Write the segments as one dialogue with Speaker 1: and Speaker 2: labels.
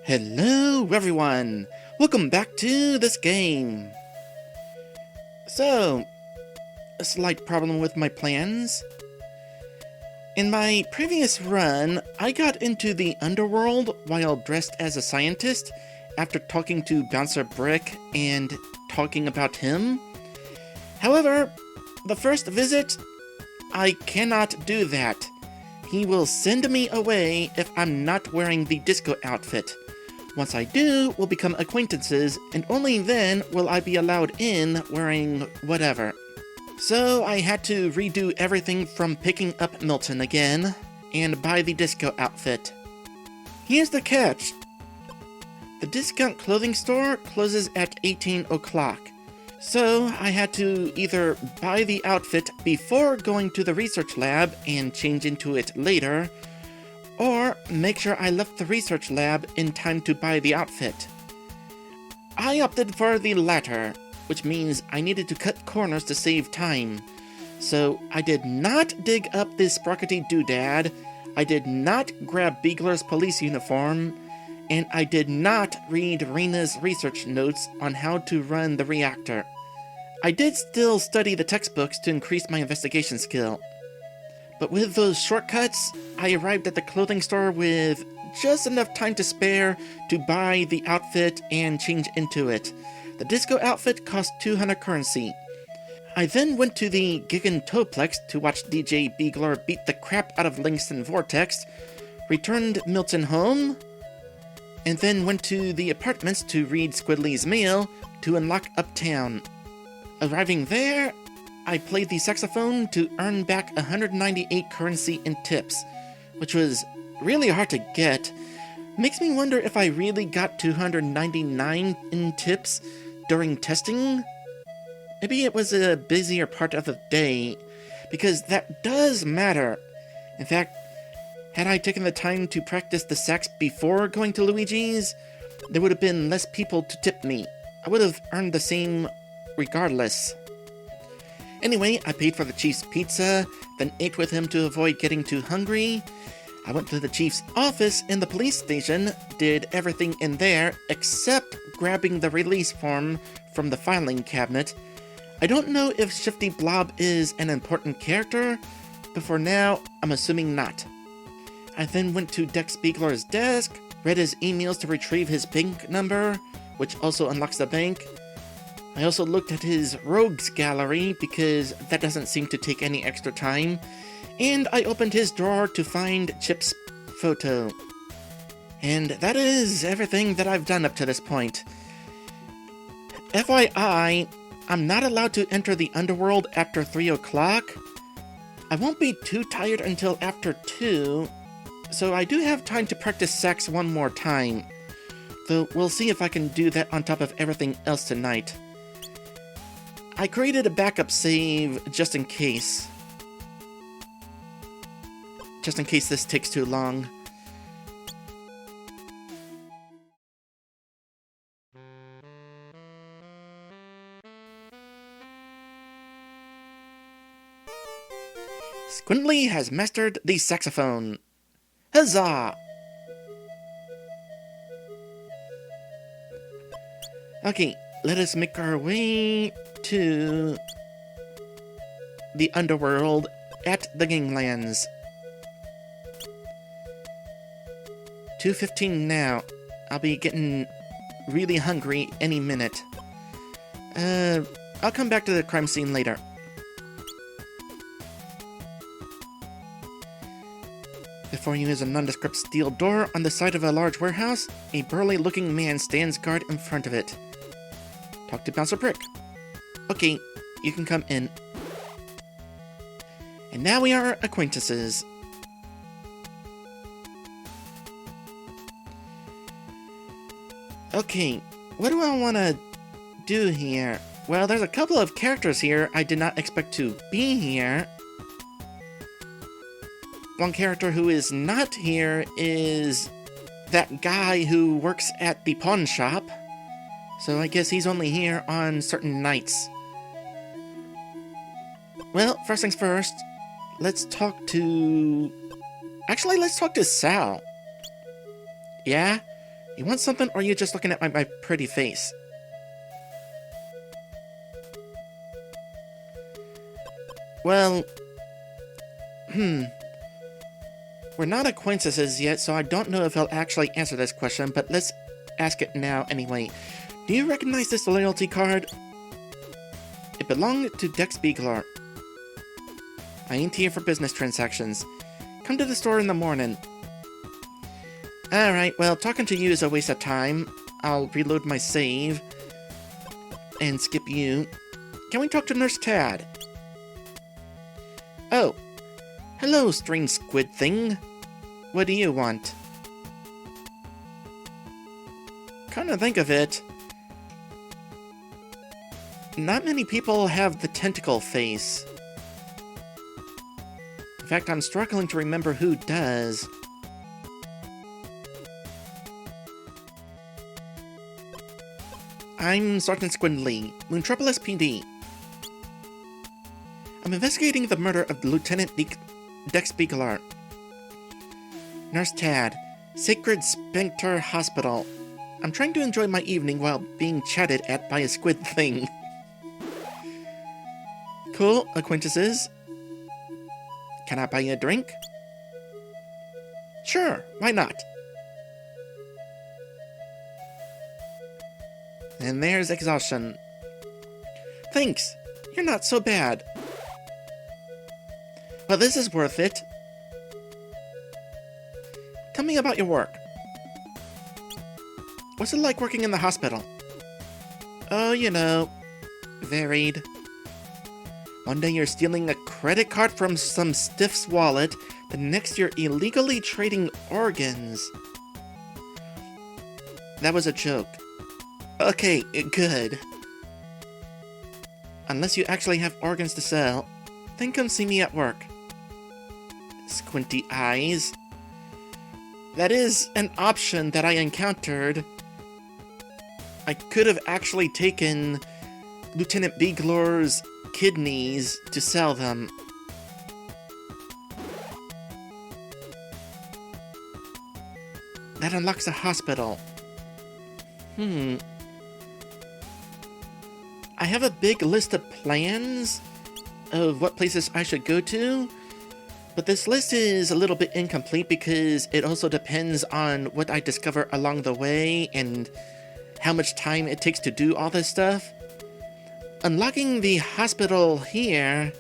Speaker 1: Hello everyone! Welcome back to this game! So, a slight problem with my plans. In my previous run, I got into the underworld while dressed as a scientist after talking to Bouncer Brick and talking about him. However, the first visit, I cannot do that. He will send me away if I'm not wearing the disco outfit. Once I do, we'll become acquaintances, and only then will I be allowed in wearing whatever. So I had to redo everything from picking up Milton again, and buy the disco outfit. Here's the catch. The discount clothing store closes at 18 o'clock. So I had to either buy the outfit before going to the research lab and change into it later, or make sure I left the research lab in time to buy the outfit. I opted for the latter, which means I needed to cut corners to save time. So I did not dig up this sprockety doodad, I did not grab Beagler's police uniform, and I did not read Rena's research notes on how to run the reactor. I did still study the textbooks to increase my investigation skill. But with those shortcuts, I arrived at the clothing store with just enough time to spare to buy the outfit and change into it. The disco outfit cost 200 currency. I then went to the Gigantoplex to watch DJ Beagler beat the crap out of Langston Vortex, returned Milton home, and then went to the apartments to read Squidley's mail to unlock Uptown. Arriving there, I played the saxophone to earn back 198 currency in tips, which was really hard to get. Makes me wonder if I really got 299 in tips during testing. Maybe it was a busier part of the day, because that does matter. In fact, had I taken the time to practice the sax before going to Luigi's, there would have been less people to tip me. I would have earned the same regardless. Anyway, I paid for the chief's pizza, then ate with him to avoid getting too hungry. I went to the chief's office in the police station, did everything in there except grabbing the release form from the filing cabinet. I don't know if Shifty Blob is an important character, but for now, I'm assuming not. I then went to Dex Beagler's desk, read his emails to retrieve his bank number, which also unlocks the bank. I also looked at his rogues gallery because that doesn't seem to take any extra time, and I opened his drawer to find Chip's photo. And that is everything that I've done up to this point. FYI, I'm not allowed to enter the underworld after 3 o'clock. I won't be too tired until after 2, so I do have time to practice sax one more time. Though we'll see if I can do that on top of everything else tonight. I created a backup save just in case. Just in case this takes too long. Squidley has mastered the saxophone. Huzzah! Okay, let us make our way to the underworld at the ganglands. 2:15 now. I'll be getting really hungry any minute. I'll come back to the crime scene later. Before you is a nondescript steel door on the side of a large warehouse. A burly-looking man stands guard in front of it. Talk to Bouncer Brick. Okay, you can come in. And now we are acquaintances. Okay, what do I want to do here? Well, there's a couple of characters here I did not expect to be here. One character who is not here is that guy who works at the pawn shop. So I guess he's only here on certain nights. Well, first things first, let's talk to... Actually, let's talk to Sal. Yeah? You want something, or are you just looking at my pretty face? Well, we're not acquaintances yet, so I don't know if he'll actually answer this question, but let's ask it now anyway. Do you recognize this loyalty card? It belonged to Dex Beagler. I ain't here for business transactions. Come to the store in the morning. Alright, well, talking to you is a waste of time. I'll reload my save and skip you. Can we talk to Nurse Tad? Oh. Hello, strange squid thing. What do you want? Come to think of it, not many people have the tentacle face. In fact, I'm struggling to remember who does. I'm Sergeant Squidley, Moontropolis PD. I'm investigating the murder of Lieutenant Dex Beagler. Nurse Tad, Sacred Sphincter Hospital. I'm trying to enjoy my evening while being chatted at by a squid thing. Cool, acquaintances. Can I buy you a drink? Sure, why not? And there's exhaustion. Thanks, you're not so bad. Well, this is worth it. Tell me about your work. What's it like working in the hospital? Oh, you know, varied. One day you're stealing a credit card from some stiff's wallet, the next you're illegally trading organs. That was a joke. Okay, good. Unless you actually have organs to sell, then come see me at work. Squinty eyes. That is an option that I encountered. I could have actually taken Lieutenant Beagler's kidneys to sell them. That unlocks a hospital. I have a big list of plans of what places I should go to, but this list is a little bit incomplete because it also depends on what I discover along the way and how much time it takes to do all this stuff. Unlocking the hospital here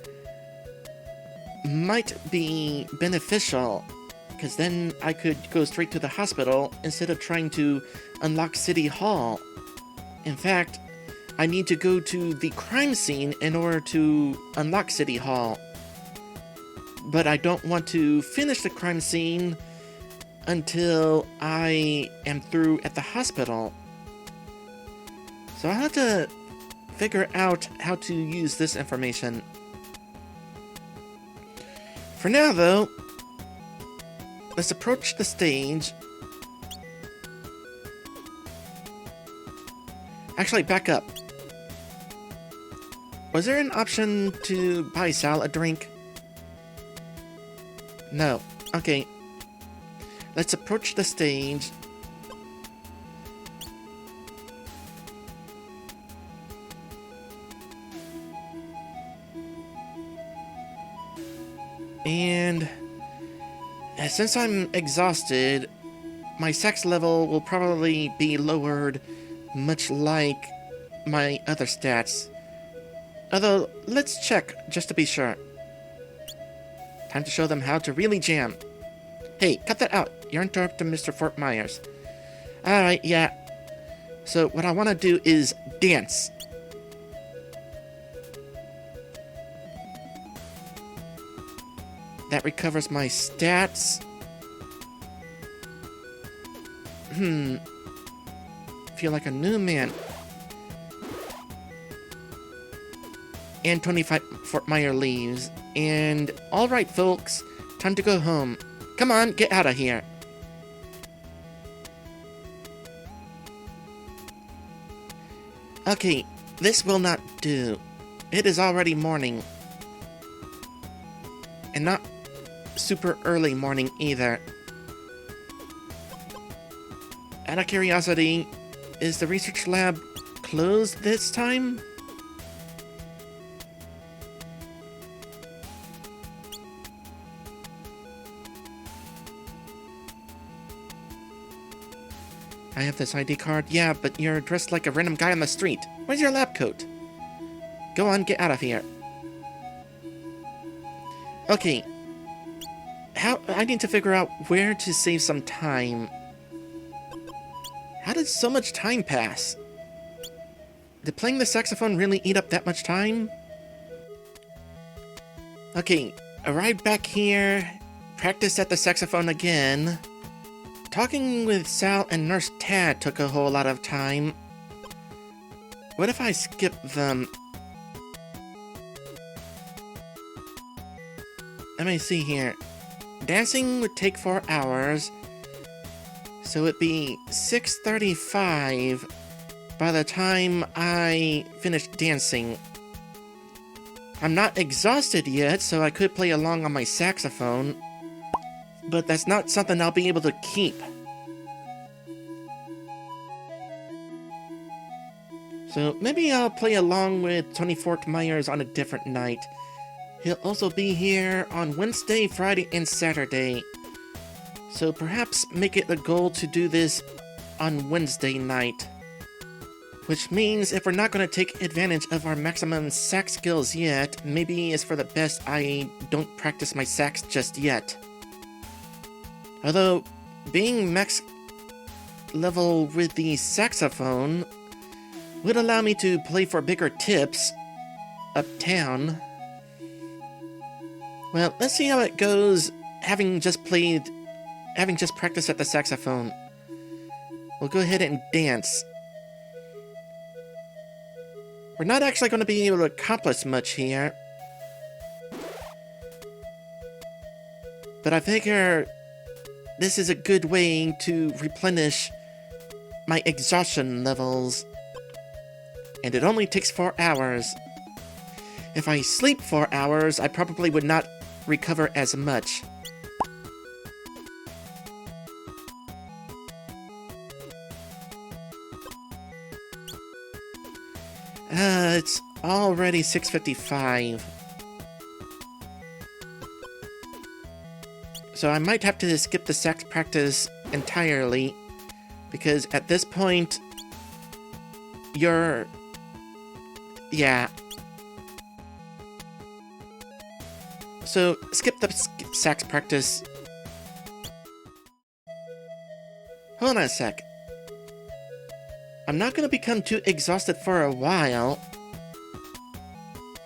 Speaker 1: might be beneficial, because then I could go straight to the hospital instead of trying to unlock City Hall. In fact, I need to go to the crime scene in order to unlock City Hall. But I don't want to finish the crime scene until I am through at the hospital. So I'll have to figure out how to use this information. For now, though, let's approach the stage. Actually, back up. Was there an option to buy Sal a drink? No. Okay. Let's approach the stage. And since I'm exhausted, my sex level will probably be lowered, much like my other stats. Although, let's check just to be sure. Time to show them how to really jam. Hey, cut that out. You're interrupting Mr. Fort Myers. Alright, yeah. So what I want to do is dance. That recovers my stats. Feel like a new man. And 25 Fort Myers leaves. And alright, folks. Time to go home. Come on, get out of here. Okay, this will not do. It is already morning. And not super early morning either. Out of curiosity, is the research lab closed this time? I have this ID card. Yeah, but you're dressed like a random guy on the street. Where's your lab coat? Go on, get out of here. Okay. I need to figure out where to save some time. How did so much time pass? Did playing the saxophone really eat up that much time? Okay, arrived back here, practiced at the saxophone again. Talking with Sal and Nurse Tad took a whole lot of time. What if I skip them? Let me see here. Dancing would take 4 hours, so it'd be 6:35 by the time I finish dancing. I'm not exhausted yet, so I could play along on my saxophone, but that's not something I'll be able to keep. So maybe I'll play along with Tony Fort Myers on a different night. He'll also be here on Wednesday, Friday, and Saturday. So perhaps make it a goal to do this on Wednesday night. Which means if we're not going to take advantage of our maximum sax skills yet, maybe it's for the best I don't practice my sax just yet. Although, being max level with the saxophone would allow me to play for bigger tips uptown. Well, let's see how it goes having just practiced at the saxophone. We'll go ahead and dance. We're not actually going to be able to accomplish much here. But I figure this is a good way to replenish my exhaustion levels. And it only takes 4 hours. If I sleep 4 hours, I probably would not recover as much. It's already 6:55. So I might have to skip the sax practice entirely, because at this point, yeah. So, skip the sax practice. Hold on a sec. I'm not going to become too exhausted for a while.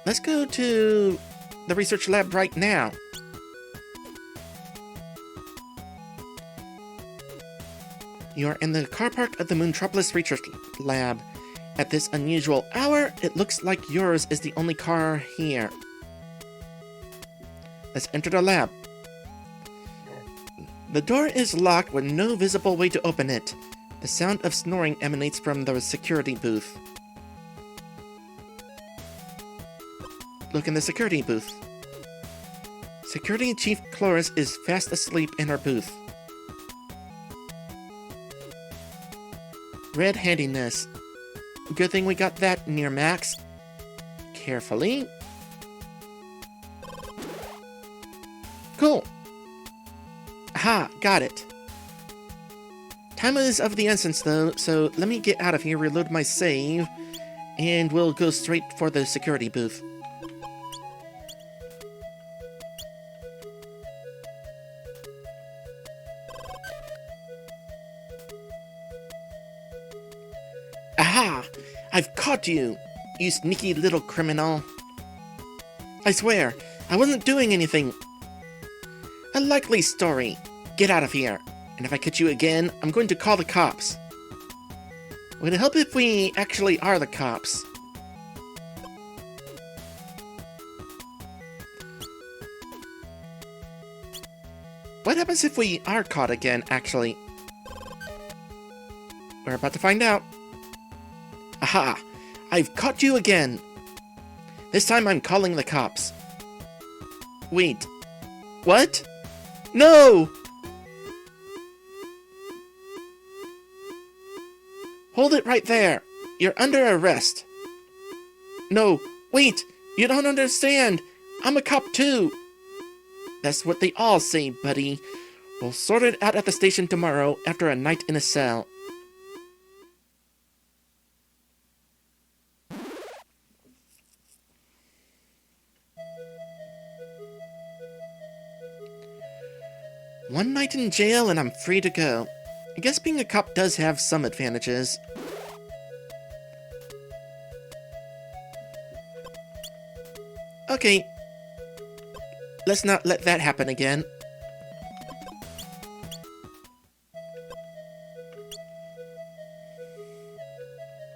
Speaker 1: Let's go to the research lab right now. You are in the car park of the Moontropolis Research Lab. At this unusual hour, it looks like yours is the only car here. Let's enter the lab. The door is locked with no visible way to open it. The sound of snoring emanates from the security booth. Look in the security booth. Security Chief Cloris is fast asleep in her booth. Red handiness. Good thing we got that near max. Carefully. Cool. Aha, got it. Time is of the essence though, so let me get out of here, reload my save, and we'll go straight for the security booth. Aha! I've caught you, you sneaky little criminal. I swear, I wasn't doing anything. A likely story. Get out of here. And if I catch you again, I'm going to call the cops. Would it help if we actually are the cops? What happens if we are caught again, actually? We're about to find out. Aha! I've caught you again! This time I'm calling the cops. Wait. What? No! Hold it right there. You're under arrest. No, wait, you don't understand. I'm a cop too. That's what they all say, buddy. We'll sort it out at the station tomorrow after a night in a cell. One night in jail and I'm free to go. I guess being a cop does have some advantages. Okay. Let's not let that happen again.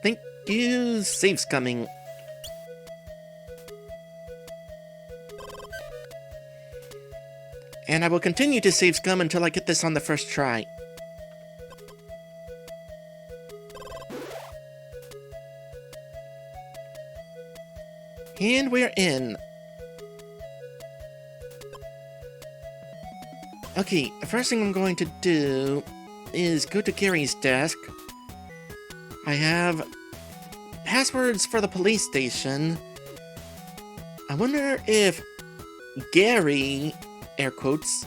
Speaker 1: Thank you. Save's coming. And I will continue to save scum until I get this on the first try. And we're in. Okay, the first thing I'm going to do is go to Gary's desk. I have passwords for the police station. I wonder if Gary, air quotes,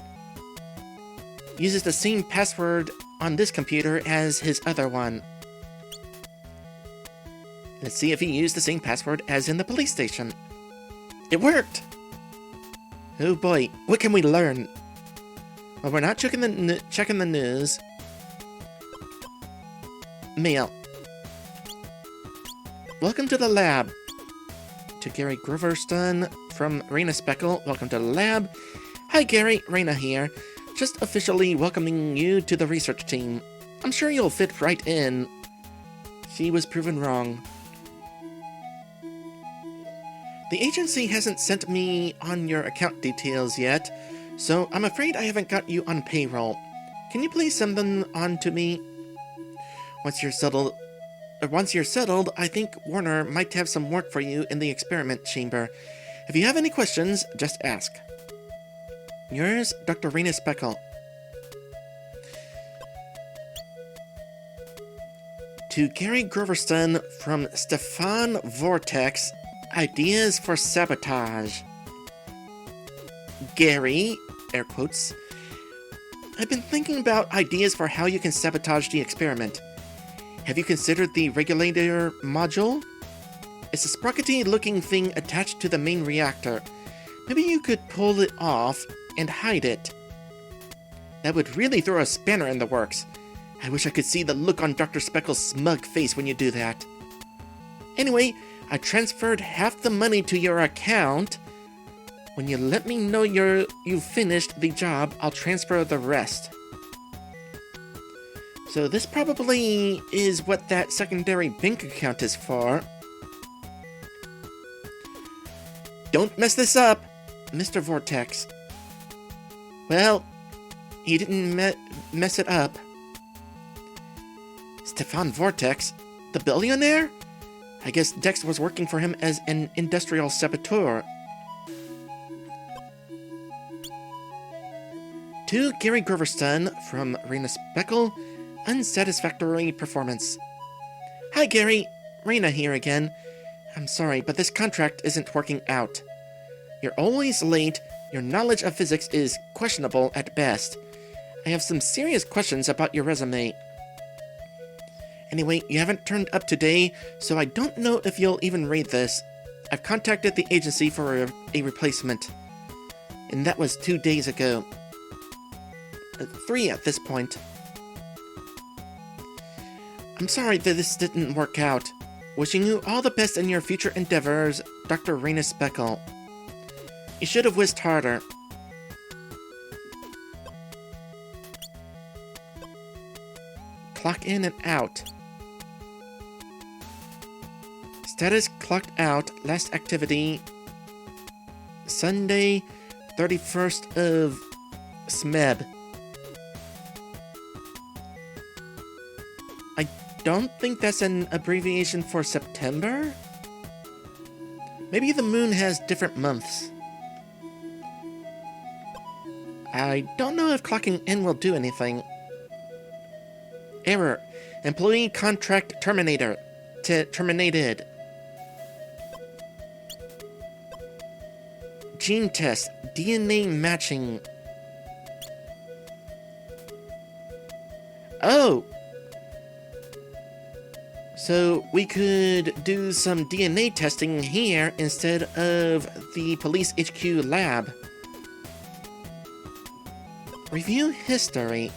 Speaker 1: uses the same password on this computer as his other one. Let's see if he used the same password as in the police station. It worked! Oh boy, what can we learn? Well, we're not checking the news. Mail. Welcome to the lab. To Gary Groverston from Raina Speckle. Welcome to the lab. Hi Gary, Raina here. Just officially welcoming you to the research team. I'm sure you'll fit right in. She was proven wrong. The agency hasn't sent me on your account details yet, so I'm afraid I haven't got you on payroll. Can you please send them on to me? Once you're settled, I think Warner might have some work for you in the experiment chamber. If you have any questions, just ask. Yours, Dr. Raina Speckle. To Gary Groverston from Stefan Vortex, ideas for sabotage. Gary, air quotes, I've been thinking about ideas for how you can sabotage the experiment. Have you considered the regulator module? It's a sprockety-looking thing attached to the main reactor. Maybe you could pull it off and hide it. That would really throw a spanner in the works. I wish I could see the look on Dr. Speckle's smug face when you do that. Anyway, I transferred half the money to your account. When you let me know you've finished the job, I'll transfer the rest. So this probably is what that secondary bank account is for. Don't mess this up, Mr. Vortex. Well, he didn't mess it up. Stefan Vortex, the billionaire? I guess Dex was working for him as an industrial saboteur. To Gary Groverston from Raina Speckle, unsatisfactory performance. Hi Gary, Raina here again. I'm sorry, but this contract isn't working out. You're always late, your knowledge of physics is questionable at best. I have some serious questions about your resume. Anyway, you haven't turned up today, so I don't know if you'll even read this. I've contacted the agency for a replacement. And that was 2 days ago. 3 at this point. I'm sorry that this didn't work out. Wishing you all the best in your future endeavors, Dr. Raina Speckle. You should have wished harder. Clock in and out. Status clocked out. Last activity. Sunday, 31st of SMEB. I don't think that's an abbreviation for September? Maybe the moon has different months. I don't know if clocking in will do anything. Error. Employee contract terminated. Gene test. DNA matching. Oh! So we could do some DNA testing here instead of the police HQ lab. Review history.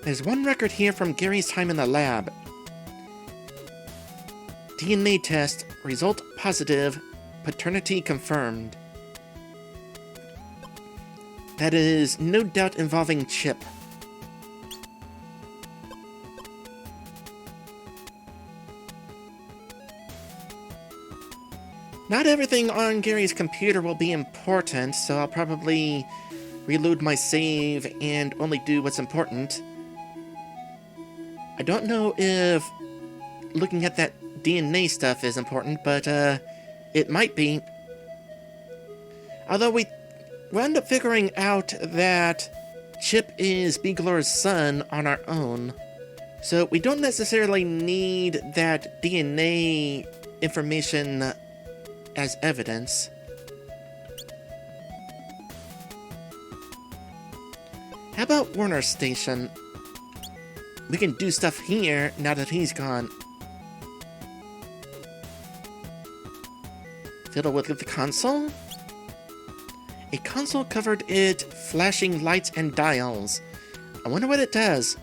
Speaker 1: There's one record here from Gary's time in the lab. DNA test, result positive, paternity confirmed. That is no doubt involving Chip. Not everything on Gary's computer will be important, so I'll probably reload my save and only do what's important. I don't know if looking at that DNA stuff is important, but it might be. Although we wound up figuring out that Chip is Beagler's son on our own, so we don't necessarily need that DNA information as evidence. How about Warner Station? We can do stuff here now that he's gone. Fiddle with the console? A console covered it, flashing lights and dials. I wonder what it does.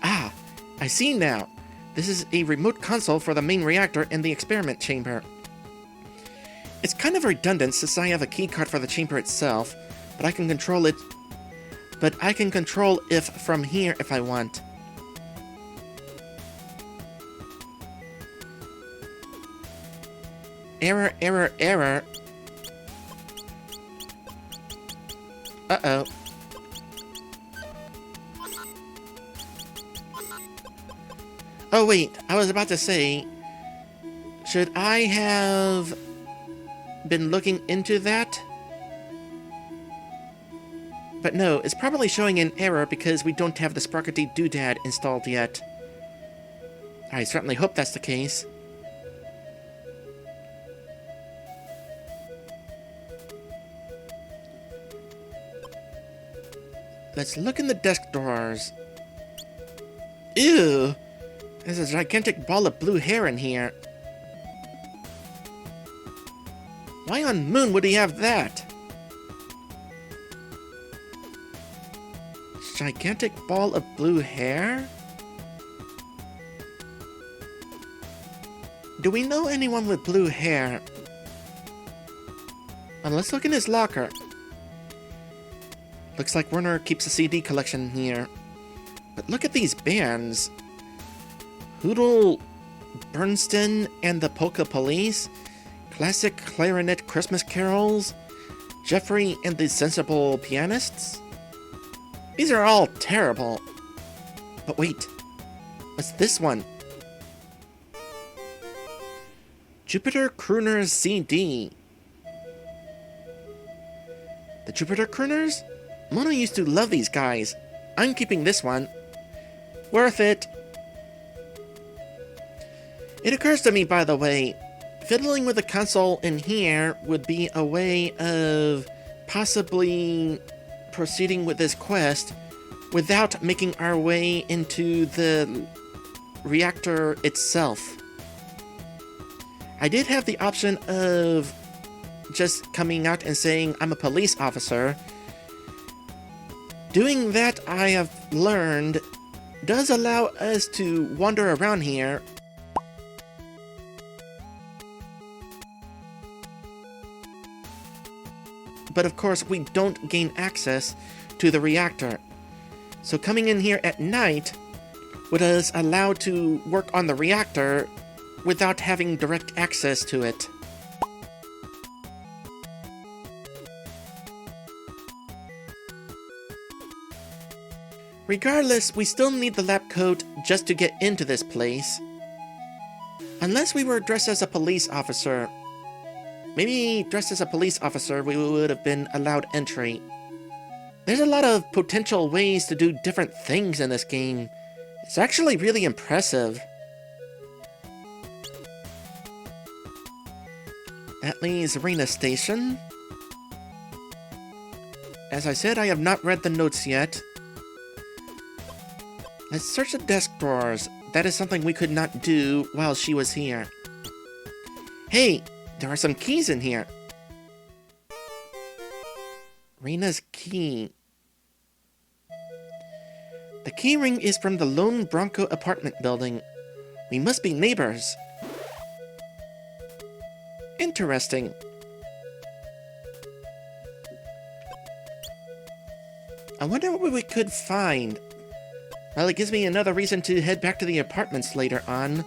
Speaker 1: Ah, I see now. This is a remote console for the main reactor in the experiment chamber. It's kind of redundant since I have a keycard for the chamber itself, but I can control it. But I can control if from here if I want. Error, error, error. Uh-oh. Oh wait, I was about to say, should I have been looking into that? But no, it's probably showing an error because we don't have the Sprockety Doodad installed yet. I certainly hope that's the case. Let's look in the desk drawers. Ew! There's a gigantic ball of blue hair in here. Why on moon would he have that? Gigantic ball of blue hair? Do we know anyone with blue hair? Let's look in his locker. Looks like Werner keeps a CD collection here. But look at these bands. Hoodle Bernstein and the Polka Police, Classic Clarinet Christmas Carols, Jeffrey and the Sensible Pianists. These are all terrible. But wait, what's this one? Jupiter Crooners CD. The Jupiter Crooners? Mona used to love these guys. I'm keeping this one. Worth it. It occurs to me, by the way, fiddling with the console in here would be a way of possibly proceeding with this quest without making our way into the reactor itself. I did have the option of just coming out and saying I'm a police officer. Doing that, I have learned, does allow us to wander around here. But of course, we don't gain access to the reactor. So coming in here at night would us allow to work on the reactor without having direct access to it. Regardless, we still need the lab coat just to get into this place. Unless we were dressed as a police officer. Maybe dressed as a police officer, we would have been allowed entry. There's a lot of potential ways to do different things in this game. It's actually really impressive. That leaves Arena Station. As I said, I have not read the notes yet. Let's search the desk drawers. That is something we could not do while she was here. Hey, there are some keys in here. Rena's key. The key ring is from the Lone Bronco apartment building. We must be neighbors. Interesting. I wonder what we could find. Well, it gives me another reason to head back to the apartments later on.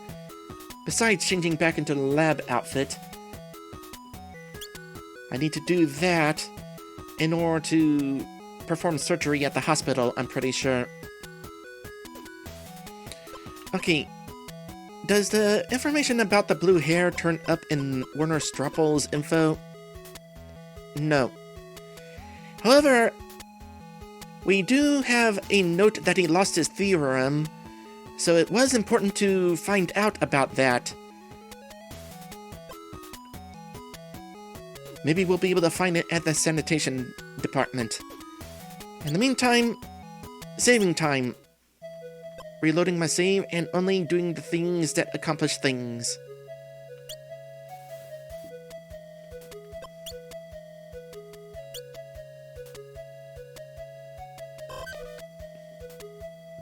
Speaker 1: Besides changing back into the lab outfit. I need to do that in order to perform surgery at the hospital, I'm pretty sure. Okay. Does the information about the blue hair turn up in Werner Strappel's info? No. However, we do have a note that he lost his theorem, so it was important to find out about that. Maybe we'll be able to find it at the sanitation department. In the meantime, saving time. Reloading my save and only doing the things that accomplish things.